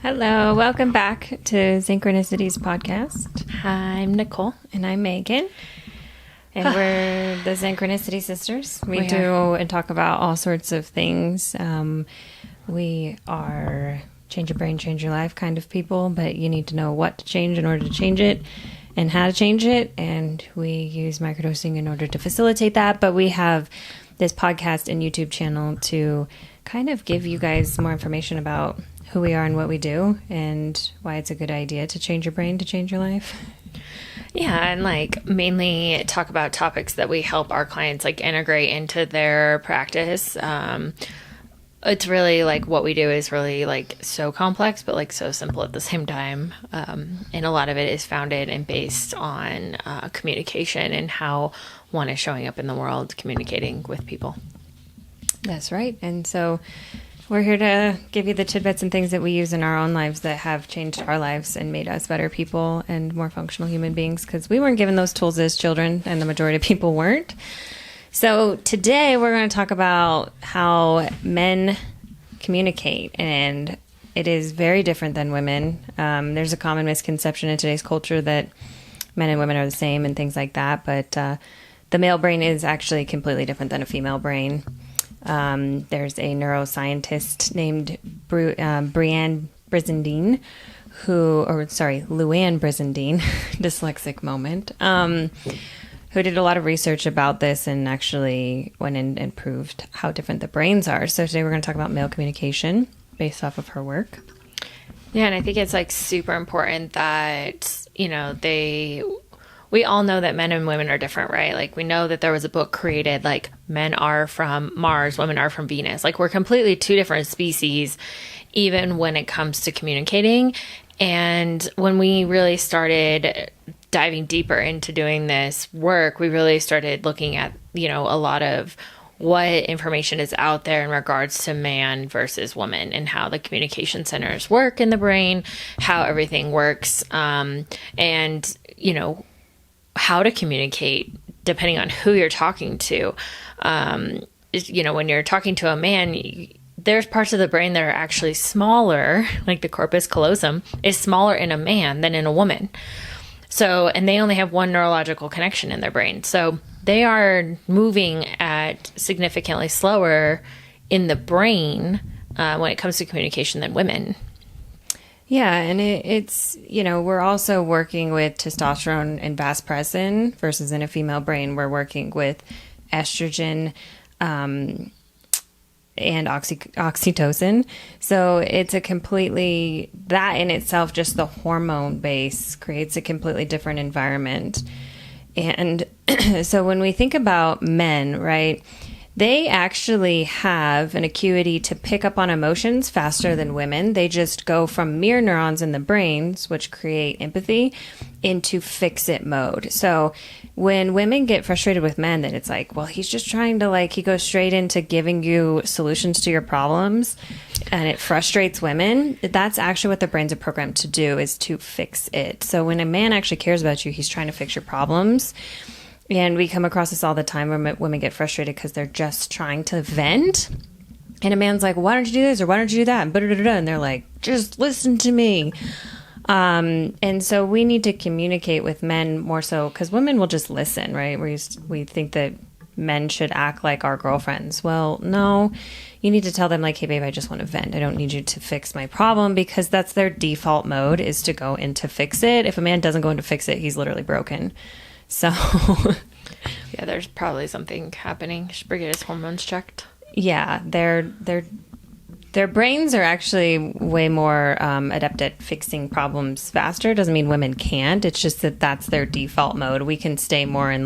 Hello, welcome back to Synchronicities podcast. I'm Nicole. And I'm Megan. And we're the Synchronicity Sisters. We do and talk about all sorts of things. We are change your brain, change your life kind of people, but you need to know what to change in order to change it and how to change it. And we use microdosing in order to facilitate that. But we have this podcast and YouTube channel to kind of give you guys more information about who we are and what we do and why it's a good idea to change your brain to change your life. Yeah, and mainly talk about topics that we help our clients integrate into their practice. It's really what we do is really so complex, but so simple at the same time. And a lot of it is founded and based on communication and how one is showing up in the world, communicating with people. That's right. And so we're here to give you the tidbits and things that we use in our own lives that have changed our lives and made us better people and more functional human beings, because we weren't given those tools as children and the majority of people weren't. So today we're going to talk about how men communicate, and it is very different than women. There's a common misconception in today's culture that men and women are the same and things like that, but the male brain is actually completely different than a female brain. There's a neuroscientist named Luann Brizendine, dyslexic moment, who did a lot of research about this and actually went in and proved how different the brains are. So today we're going to talk about male communication based off of her work. Yeah, and I think it's super important that, we all know that men and women are different, right? We know that there was a book created, men are from Mars, women are from Venus. We're completely two different species, even when it comes to communicating. And when we really started diving deeper into doing this work, we really started looking at, a lot of what information is out there in regards to man versus woman and how the communication centers work in the brain, how everything works, and, how to communicate depending on who you're talking to. When you're talking to a man, there's parts of the brain that are actually smaller, like the corpus callosum is smaller in a man than in a woman. So, and they only have one neurological connection in their brain. So they are moving at significantly slower in the brain when it comes to communication than women. Yeah, and it's, we're also working with testosterone and vasopressin versus in a female brain, we're working with estrogen and oxytocin. So it's that in itself, just the hormone base creates a completely different environment. And so when we think about men, right, they actually have an acuity to pick up on emotions faster than women. They just go from mirror neurons in the brains, which create empathy, into fix-it mode. So when women get frustrated with men, then it's he's just trying to he goes straight into giving you solutions to your problems, and it frustrates women. That's actually what the brains are programmed to do, is to fix it. So when a man actually cares about you, he's trying to fix your problems. And we come across this all the time where women get frustrated because they're just trying to vent. And a man's like, why don't you do this? Or why don't you do that? And they're like, just listen to me. And so we need to communicate with men more so, because women will just listen, right? We think that men should act like our girlfriends. Well, no, you need to tell them hey, babe, I just want to vent. I don't need you to fix my problem, because that's their default mode, is to go into fix it. If a man doesn't go into fix it, he's literally broken. So yeah, there's probably something happening. Should get his hormones checked. Yeah, their brains are actually way more adept at fixing problems faster. Doesn't mean women can't. It's just that that's their default mode. We can stay more in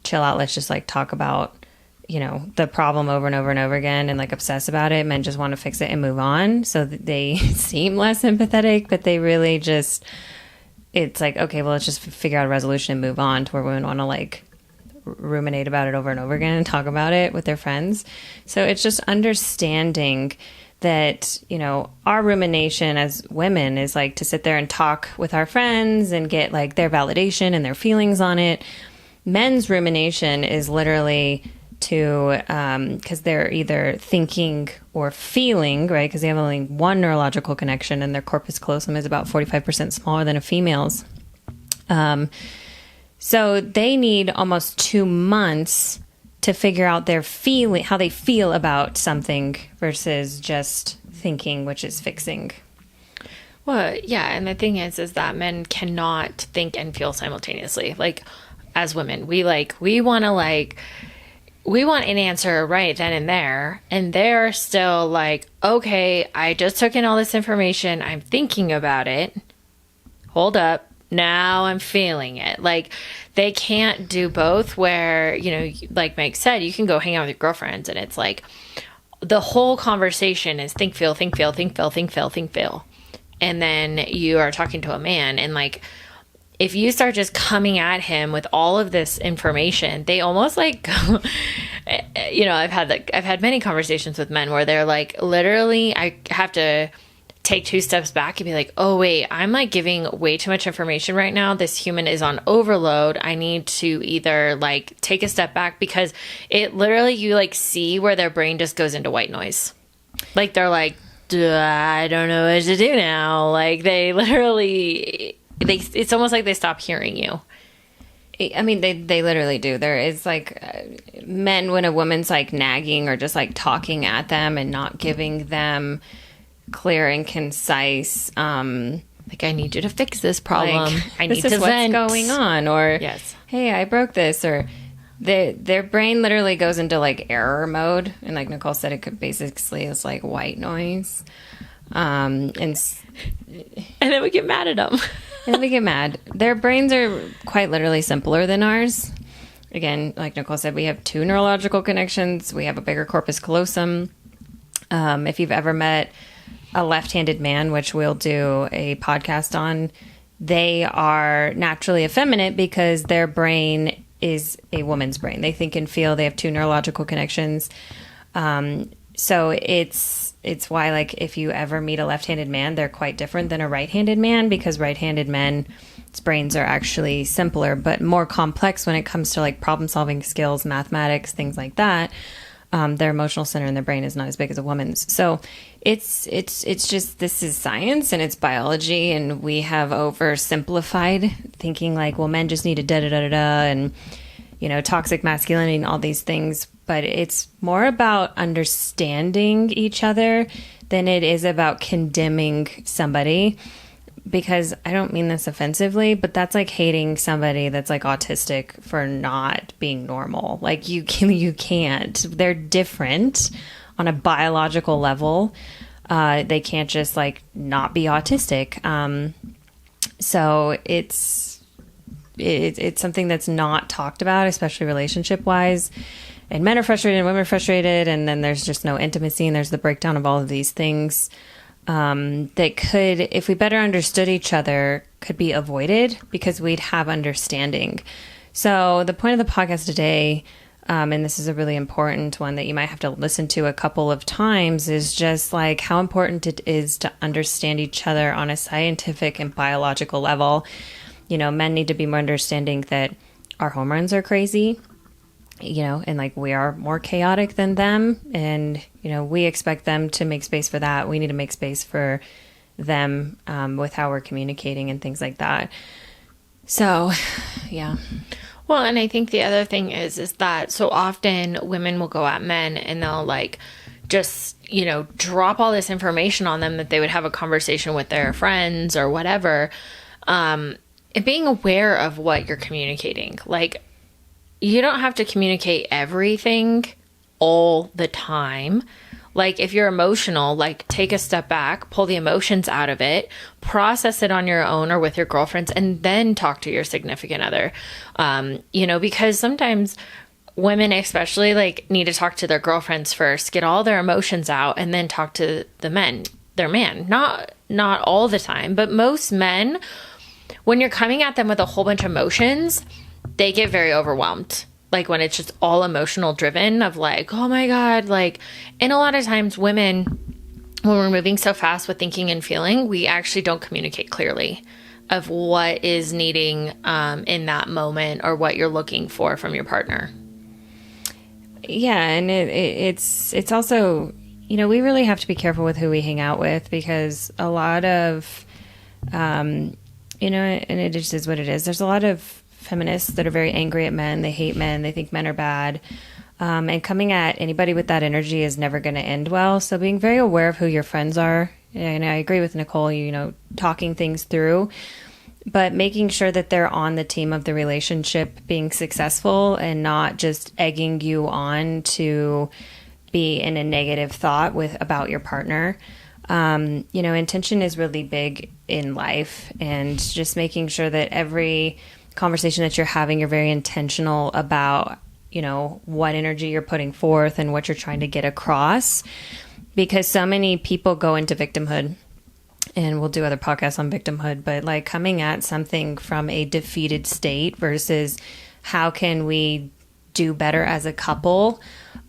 chill out. Let's just talk about the problem over and over and over again and obsess about it. Men just want to fix it and move on. So that they seem less empathetic, but they really just. It's okay, well, let's just figure out a resolution and move on, to where women want to ruminate about it over and over again and talk about it with their friends. So it's just understanding that, our rumination as women is to sit there and talk with our friends and get their validation and their feelings on it. Men's rumination is literally to, because they're either thinking or feeling, right? Because they have only one neurological connection, and their corpus callosum is about 45% smaller than a female's. So they need almost 2 months to figure out their feeling, how they feel about something versus just thinking, which is fixing. Well, yeah, and the thing is that men cannot think and feel simultaneously. Like, as women, we want an answer right then and there, and they're still like, okay, I just took in all this information, I'm thinking about it. Hold up. Now I'm feeling it. Like, they can't do both, where, you know, like Mike said, you can go hang out with your girlfriends and it's like the whole conversation is think, feel, think, feel, think, feel, think, feel, think, feel. And then you are talking to a man, and like, if you start just coming at him with all of this information, they almost like, you know, I've had many conversations with men where they're like, literally, I have to take 2 steps back and be like, oh wait, I'm like giving way too much information right now. This human is on overload. I need to either like take a step back, because it literally, you like see where their brain just goes into white noise. Like, they're like, I don't know what to do now. Like, they literally, it's almost like they stop hearing you. I mean, they literally do. There is like men, when a woman's like nagging or just like talking at them and not giving them clear and concise, like, I need you to fix this problem. Like, I need this is to what's vent. going on, or Yes. Hey, I broke this, or their brain literally goes into like error mode, and like Nicole said, it could basically is like white noise, and then we get mad at them. and they get mad. Their brains are quite literally simpler than ours. Again, like Nicole said, we have 2 neurological connections. We have a bigger corpus callosum. If you've ever met a left-handed man, which we'll do a podcast on, they are naturally effeminate because their brain is a woman's brain. They think and feel. They have 2 neurological connections. So it's why, like, if you ever meet a left-handed man, they're quite different than a right-handed man, because right-handed men's brains are actually simpler but more complex when it comes to like problem-solving skills, mathematics, things like that. Their emotional center in their brain is not as big as a woman's. So it's just, this is science and it's biology, and we have oversimplified thinking like, well, men just need to da-da-da-da-da, and, you know, toxic masculinity and all these things. But it's more about understanding each other than it is about condemning somebody. Because I don't mean this offensively, but that's like hating somebody that's like autistic for not being normal. Like, you can't. They're different on a biological level. They can't just like not be autistic. So it's something that's not talked about, especially relationship wise. And men are frustrated and women are frustrated, and then there's just no intimacy, and there's the breakdown of all of these things. That could, if we better understood each other, could be avoided because we'd have understanding. So the point of the podcast today, and this is a really important one that you might have to listen to a couple of times, is just like how important it is to understand each other on a scientific and biological level. You know, men need to be more understanding that our hormones are crazy, you know, and like we are more chaotic than them. And, you know, we expect them to make space for that. We need to make space for them with how we're communicating and things like that. So, yeah. Well, and I think the other thing is that so often women will go at men and they'll like just, you know, drop all this information on them that they would have a conversation with their friends or whatever. And being aware of what you're communicating. Like, you don't have to communicate everything all the time. Like, if you're emotional, like, take a step back, pull the emotions out of it, process it on your own or with your girlfriends, and then talk to your significant other. You know, because sometimes women especially, like, need to talk to their girlfriends first, get all their emotions out, and then talk to their man. Not all the time, but most men, when you're coming at them with a whole bunch of emotions, they get very overwhelmed. Like, when it's just all emotional driven of like, oh my God, like, and a lot of times women, when we're moving so fast with thinking and feeling, we actually don't communicate clearly of what is needing in that moment or what you're looking for from your partner. Yeah, and it's also, you know, we really have to be careful with who we hang out with, because a lot of, you know, and it just is what it is. There's a lot of feminists that are very angry at men. They hate men. They think men are bad. And coming at anybody with that energy is never going to end well. So being very aware of who your friends are. And I agree with Nicole, you know, talking things through, but making sure that they're on the team of the relationship being successful and not just egging you on to be in a negative thought about your partner. You know, intention is really big in life, and just making sure that every conversation that you're having, you're very intentional about, you know, what energy you're putting forth and what you're trying to get across. Because so many people go into victimhood, and we'll do other podcasts on victimhood, but like coming at something from a defeated state versus how can we do better as a couple.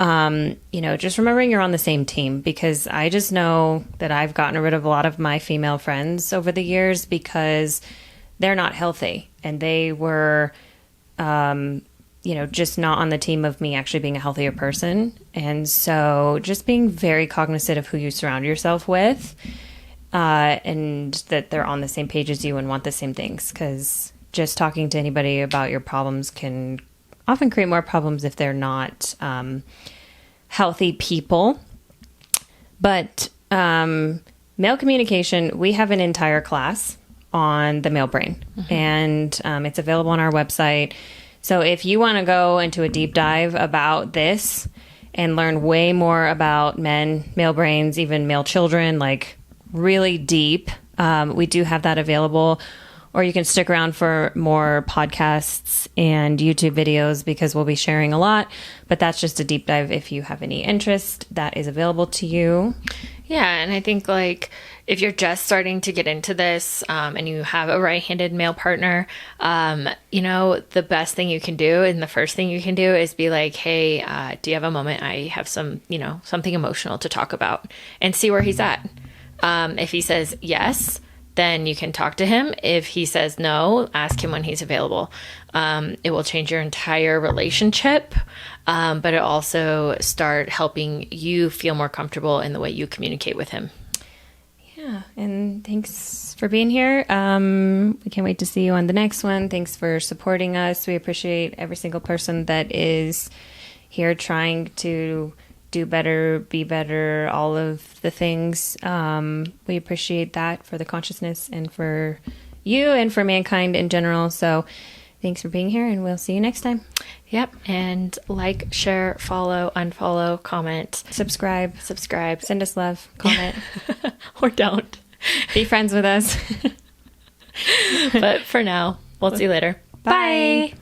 You know, just remembering you're on the same team, because I just know that I've gotten rid of a lot of my female friends over the years because they're not healthy, and they were, you know, just not on the team of me actually being a healthier person. And so just being very cognizant of who you surround yourself with, and that they're on the same page as you and want the same things. Because just talking to anybody about your problems can often create more problems if they're not healthy people. But male communication, we have an entire class on the male brain, and it's available on our website. So if you want to go into a deep dive about this and learn way more about men, male brains, even male children, like really deep, we do have that available. Or you can stick around for more podcasts and YouTube videos, because we'll be sharing a lot. But that's just a deep dive. If you have any interest, that is available to you. Yeah, and I think like if you're just starting to get into this, and you have a right-handed male partner, you know, the best thing you can do and the first thing you can do is be like, hey, do you have a moment? I have some, you know, something emotional to talk about, and see where he's at. If he says yes, then you can talk to him. If he says no, ask him when he's available. It will change your entire relationship, but it also start helping you feel more comfortable in the way you communicate with him. Yeah, and thanks for being here. We can't wait to see you on the next one. Thanks for supporting us. We appreciate every single person that is here trying to do better, be better, all of the things. We appreciate that for the consciousness and for you and for mankind in general. So thanks for being here, and we'll see you next time. Yep. And like, share, follow, unfollow, comment, subscribe, send us love, comment, or don't. Be friends with us. But for now, we'll see you later. Bye.